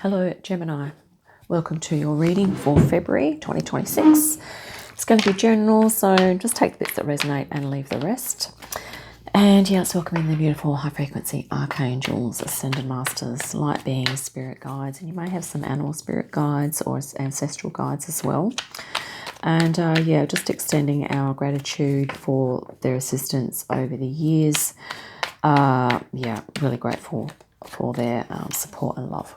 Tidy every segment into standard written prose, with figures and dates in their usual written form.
Hello Gemini, welcome to your reading for February 2026. It's going to be general, so just take the bits that resonate and leave the rest. And yeah, it's welcoming the beautiful high frequency archangels, ascended masters, light beings, spirit guides, and you may have some animal spirit guides or ancestral guides as well. And yeah, just extending our gratitude for their assistance over the years. Yeah, really grateful for their support and love.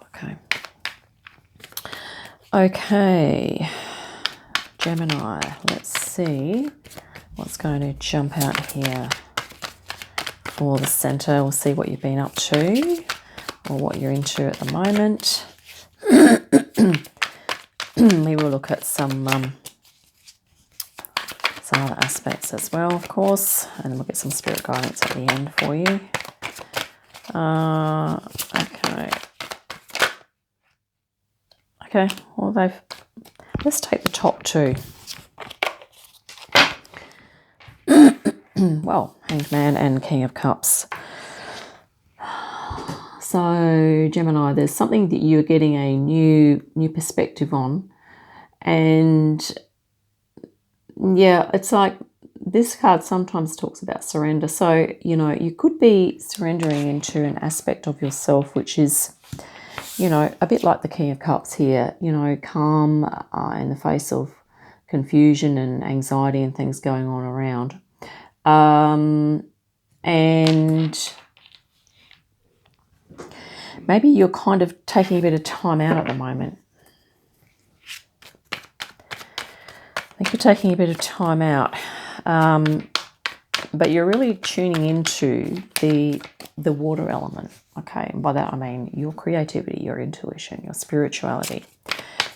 Okay, Gemini, let's see what's going to jump out here for the center. We'll see what you've been up to or what you're into at the moment. We will look at some other aspects as well, of course, and then we'll get some spirit guidance at the end for you. Okay, well let's take the top two. Well, Hanged Man and King of Cups. So Gemini, there's something that you're getting a new perspective on, and yeah, it's like this card sometimes talks about surrender. So, you know, you could be surrendering into an aspect of yourself which is, you know, a bit like the King of Cups here, you know, calm in the face of confusion and anxiety and things going on around. And maybe you're kind of taking a bit of time out at the moment. I think you're taking a bit of time out, but you're really tuning into the water element, okay? And by that I mean your creativity, your intuition, your spirituality.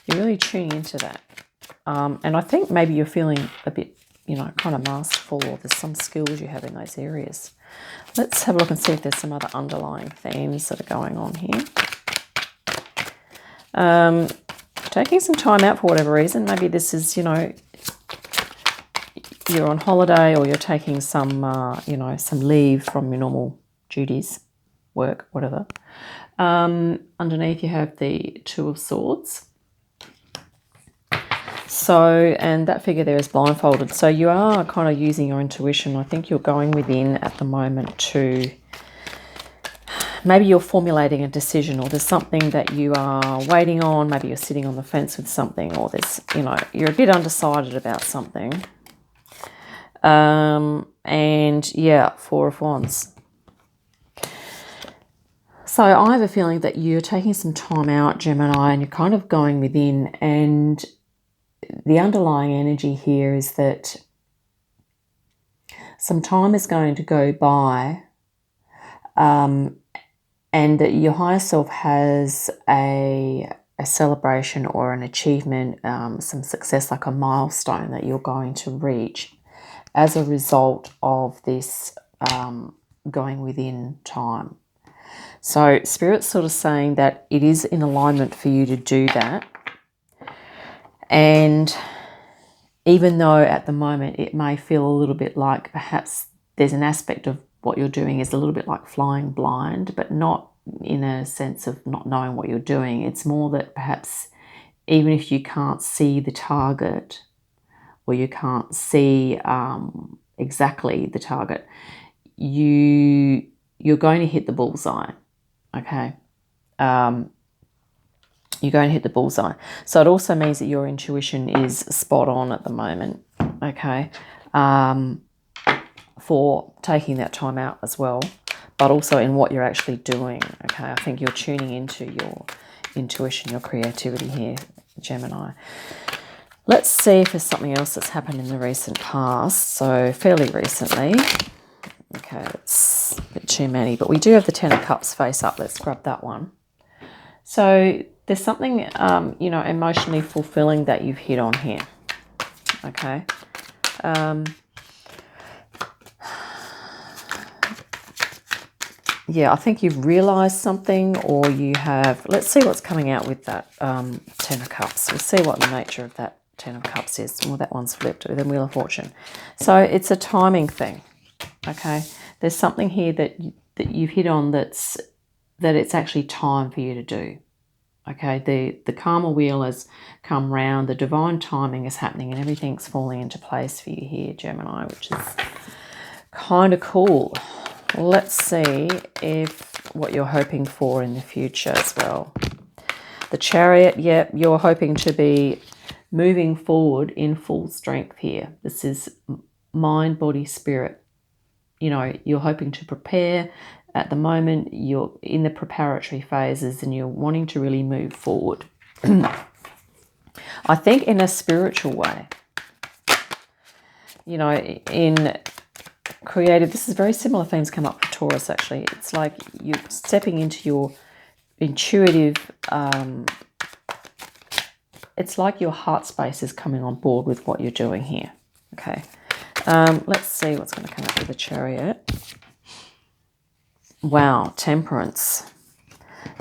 You're really tuning into that. And I think maybe you're feeling a bit, you know, kind of masterful, or there's some skills you have in those areas. Let's have a look and see if there's some other underlying themes that are going on here. Taking some time out for whatever reason. Maybe this is, you know, you're on holiday, or you're taking some, you know, some leave from your normal duties, work, whatever. Underneath you have the Two of Swords. So, and that figure there is blindfolded. So you are kind of using your intuition. I think you're going within at the moment to, maybe you're formulating a decision, or there's something that you are waiting on. Maybe you're sitting on the fence with something, or there's, you know, you're a bit undecided about something. And yeah, Four of Wands. So I have a feeling that you're taking some time out, Gemini, and you're kind of going within, and the underlying energy here is that some time is going to go by, and that your higher self has a celebration or an achievement, some success, like a milestone that you're going to reach as a result of this going within time. So Spirit's sort of saying that it is in alignment for you to do that. And even though at the moment it may feel a little bit like perhaps there's an aspect of what you're doing is a little bit like flying blind, but not in a sense of not knowing what you're doing. It's more that perhaps even if you can't see the target, or you can't see exactly the target, you're going to hit the bullseye, okay? You're going to hit the bullseye. So it also means that your intuition is spot on at the moment, okay? For taking that time out as well, but also in what you're actually doing, okay? I think you're tuning into your intuition, your creativity here, Gemini. Let's see if there's something else that's happened in the recent past. So fairly recently. Okay, it's a bit too many, but we do have the Ten of Cups face up. Let's grab that one. So there's something, you know, emotionally fulfilling that you've hit on here. Okay. Yeah, I think you've realised something, or you have, let's see what's coming out with that Ten of Cups. We'll see what the nature of that Ten of Cups is. Well, that one's flipped with the Wheel of Fortune. So it's a timing thing, okay? There's something here that you've hit on that it's actually time for you to do, Okay, the karma wheel has come round, the divine timing is happening, and everything's falling into place for you here, Gemini, which is kind of cool. Let's see if what you're hoping for in the future as well. The Chariot, yep, you're hoping to be moving forward in full strength here. This is mind, body, spirit. You know, you're hoping to prepare. At the moment, you're in the preparatory phases and you're wanting to really move forward. I think in a spiritual way. You know, in creative, this is very similar themes come up for Taurus, actually. It's like you're stepping into your intuitive, it's like your heart space is coming on board with what you're doing here. Okay. Let's see what's going to come up with the Chariot. Wow, Temperance.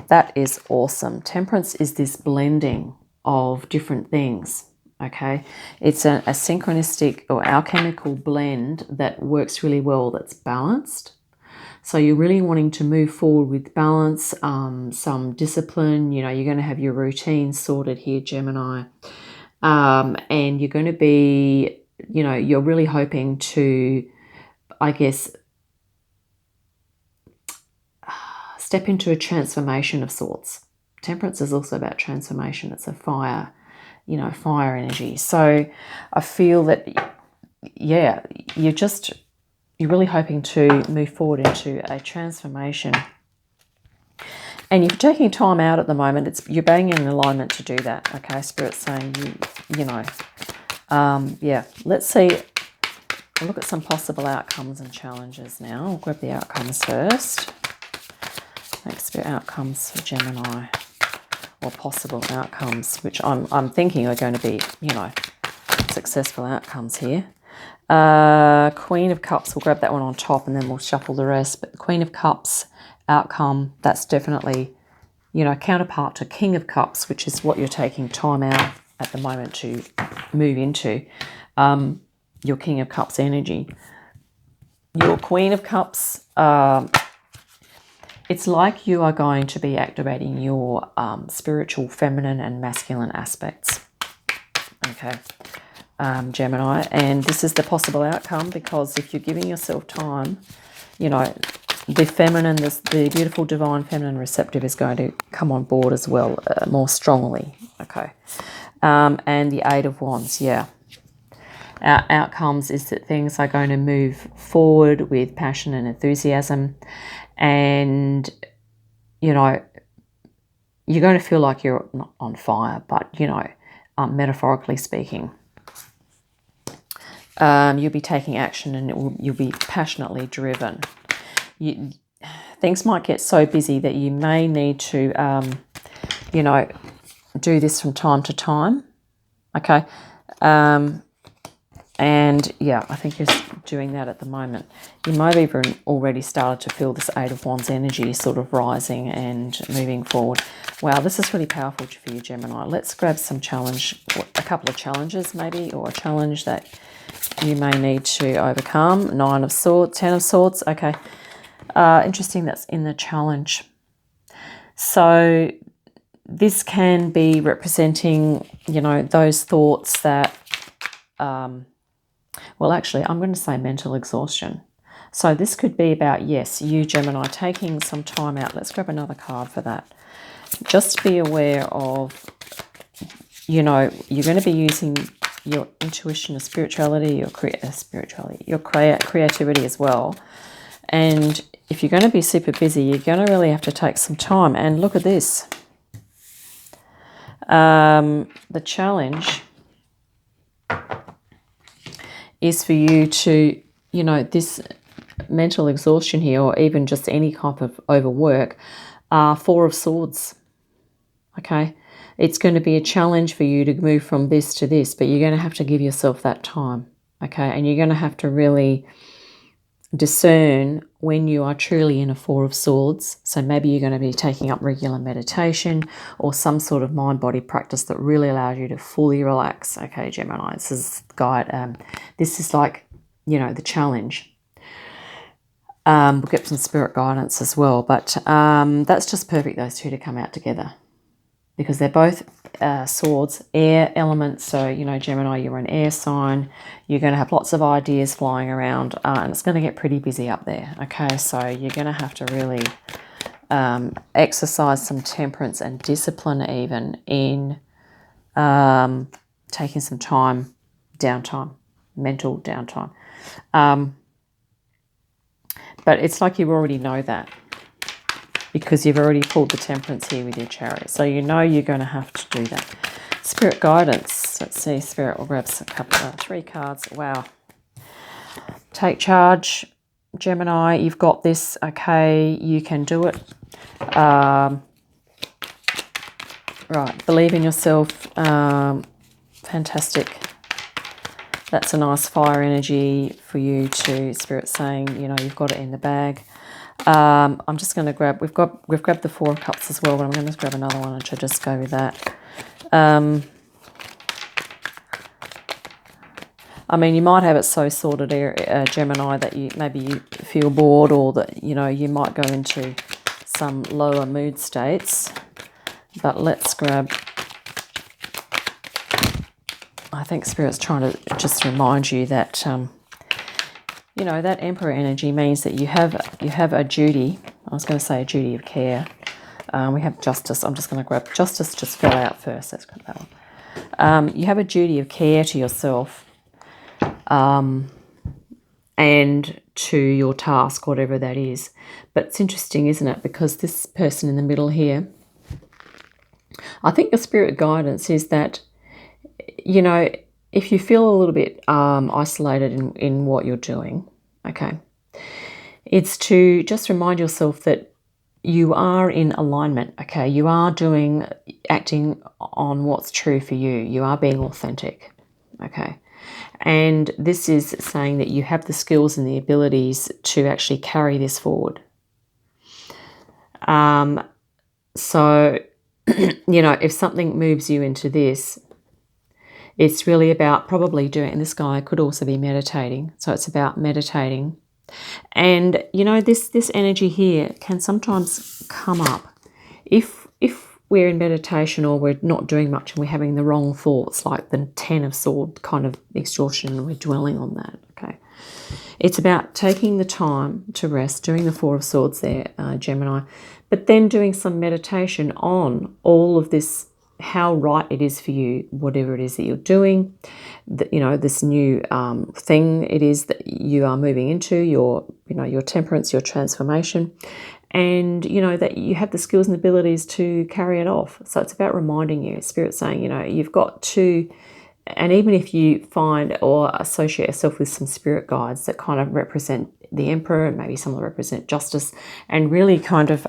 That is awesome. Temperance is this blending of different things, okay? It's a synchronistic or alchemical blend that works really well, that's balanced. So you're really wanting to move forward with balance, some discipline. You know, you're going to have your routine sorted here, Gemini. And you're going to be, you know, you're really hoping to, I guess, step into a transformation of sorts. Temperance is also about transformation. It's a fire, you know, fire energy. So I feel that, yeah, you're really hoping to move forward into a transformation. And you're taking time out at the moment. You're being in alignment to do that. Okay, Spirit's saying you know. Yeah, let's see. I'll look at some possible outcomes and challenges now. I'll grab the outcomes first. Spirit, outcomes for Gemini, or possible outcomes, which I'm thinking are going to be, you know, successful outcomes here. Queen of Cups, we'll grab that one on top and then we'll shuffle the rest. But the Queen of Cups outcome, that's definitely, you know, counterpart to King of Cups, which is what you're taking time out at the moment to move into. Your King of Cups energy. Your Queen of Cups, it's like you are going to be activating your spiritual feminine and masculine aspects. Okay, Gemini. And this is the possible outcome, because if you're giving yourself time, you know, the feminine, the beautiful divine feminine receptive is going to come on board as well, more strongly. Okay. And the Eight of Wands, yeah. Our outcomes is that things are going to move forward with passion and enthusiasm. And, you know, you're going to feel like you're not on fire, but, you know, metaphorically speaking, you'll be taking action and you'll be passionately driven. Things might get so busy that you may need to, you know, do this from time to time. Okay. And yeah, I think you're doing that at the moment. You might have even already started to feel this Eight of Wands energy sort of rising and moving forward. Wow, this is really powerful for you, Gemini. Let's grab some challenge, a couple of challenges maybe, or a challenge that you may need to overcome. Nine of Swords, Ten of Swords. Okay, interesting, that's in the challenge. So this can be representing, you know, those thoughts that, well, actually, I'm going to say mental exhaustion. So this could be about, yes, you, Gemini, taking some time out. Let's grab another card for that. Just be aware of, you know, you're going to be using your intuition, your spirituality, your creativity as well. And if you're going to be super busy, you're going to really have to take some time. And look at this. The challenge is for you to, you know, this mental exhaustion here, or even just any type of overwork, Four of Swords. Okay, it's going to be a challenge for you to move from this to this, but you're going to have to give yourself that time. Okay, and you're going to have to really discern when you are truly in a Four of Swords. So maybe you're going to be taking up regular meditation or some sort of mind-body practice that really allows you to fully relax. Okay, Gemini, this is guide. This is like, you know, the challenge. We'll get some spirit guidance as well, but that's just perfect, those two to come out together. because they're both swords, air elements. So, you know, Gemini, you're an air sign. You're going to have lots of ideas flying around, and it's going to get pretty busy up there. Okay, so you're going to have to really exercise some temperance and discipline even in taking some downtime, mental downtime. But it's like you already know that, because you've already pulled the temperance here with your Chariot. So you know you're going to have to do that. Spirit guidance. Let's see, Spirit will grab a couple of 3 cards. Wow. Take charge, Gemini. You've got this. Okay, you can do it. Right, believe in yourself. Fantastic. That's a nice fire energy for you to, Spirit saying, you know, you've got it in the bag. I'm just going to grab, we've grabbed the 4 of Cups as well, but I'm going to grab another one and to just go with that. I mean, you might have it so sorted, Gemini, that maybe you feel bored, or that, you know, you might go into some lower mood states. But let's grab, I think Spirit's trying to just remind you that, you know, that Emperor energy means that you have a duty. I was going to say a duty of care. We have Justice. I'm just going to grab Justice. Just fell out first. Let's grab that one. You have a duty of care to yourself, and to your task, whatever that is. But it's interesting, isn't it? Because this person in the middle here, I think your spirit guidance is that, you know, if you feel a little bit isolated in what you're doing, okay, it's to just remind yourself that you are in alignment, okay? You are acting on what's true for you. You are being authentic, okay? And this is saying that you have the skills and the abilities to actually carry this forward. So, you know, if something moves you into this, it's really about probably doing, and this guy could also be meditating. So it's about meditating. And, you know, this energy here can sometimes come up if we're in meditation or we're not doing much and we're having the wrong thoughts, like the 10 of Swords kind of exhaustion, and we're dwelling on that, okay? It's about taking the time to rest, doing the 4 of Swords there, Gemini, but then doing some meditation on all of this, how right it is for you, whatever it is that you're doing, that, you know, this new thing it is that you are moving into, your temperance, your transformation, and, you know, that you have the skills and abilities to carry it off. So it's about reminding you, Spirit saying, you know, you've got to, and even if you find or associate yourself with some spirit guides that kind of represent the Emperor, and maybe some that represent Justice, and really kind of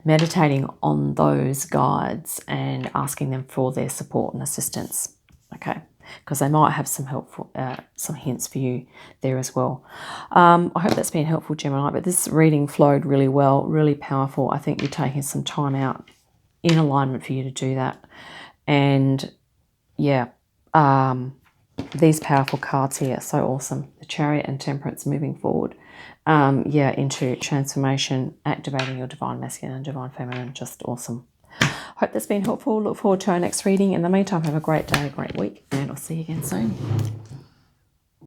meditating on those guides and asking them for their support and assistance, okay? Because they might have some helpful, some hints for you there as well. I hope that's been helpful, Gemini, but this reading flowed really well, really powerful. I think you're taking some time out in alignment for you to do that. And yeah, these powerful cards here are so awesome. The Chariot and Temperance moving forward. Yeah, into transformation, activating your divine masculine and divine feminine. Just awesome. Hope that's been helpful. Look forward to our next reading. In the meantime, have a great day, a great week, and I'll see you again soon.